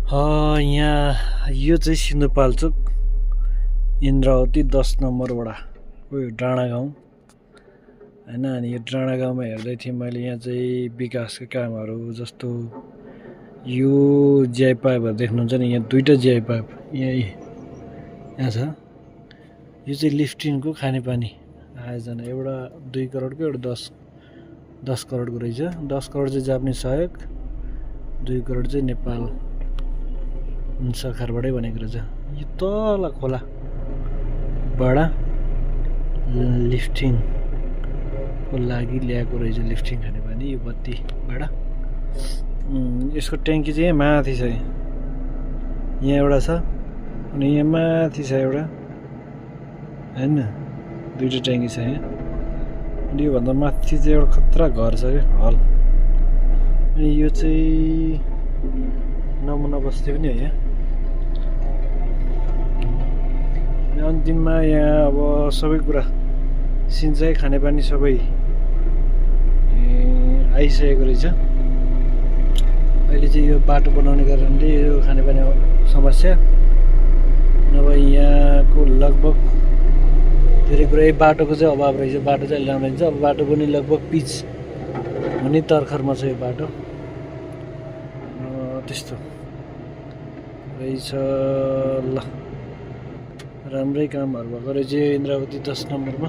यहाँ यो चाहिँ सिन्धुपाल्चोक इन्द्रावती 10 नम्बर वडा उयो डाँडा गाउँ हैन। अनि यो डाँडा गाउँमा हेर्दै थिएँ मैले, यहाँ चाहिँ विकासका कामहरू जस्तो यो जिआई पाइपहरू देख्नुहुन्छ नि, यहाँ दुईटा जिआई पाइप यहाँ छ। यो चाहिँ लिफ्टिङको खानेपानी आयोजना, एउटा 2 करोडको, एउटा 10 करोडको रहेछ। 10 करोड चाहिँ जापानिज सहयोग, 2 करोड चाहिँ नेपाल सरकारबाटै बनेको रहेछ। यो तल खोलाबाट लिफ्टिङको लागि ल्याएको रहेछ, लिफ्टिङ खानेपानी यो बत्तीबाट। यसको ट्याङ्की चाहिँ यहाँ माथि छ, यहाँ एउटा छ अनि यहाँ माथि छ एउटा हैन, दुईटा ट्याङ्की छ यहाँ। अनि योभन्दा माथि चाहिँ एउटा खतरा घर छ क्या, हल। अनि यो चाहिँ नमुना बस्ती पनि हो यहाँ। अन्तिममा यहाँ अब सबै कुरा सिँचाइ खानेपानी सबै आइसकेको रहेछ। अहिले चाहिँ यो बाटो बनाउने कारणले यो खानेपानी समस्या नभए यहाँको लगभग धेरै कुरा बाटोको चाहिँ अभाव रहेछ। बाटो चाहिँ राम्रो हुन्छ, अब बाटो पनि लगभग पिच हुने तर्खरमा छ यो बाटो, त्यस्तो रहेछ। ल राम्रै कामहरू भएको रहेछ इन्द्रावती 10 नम्बरमा।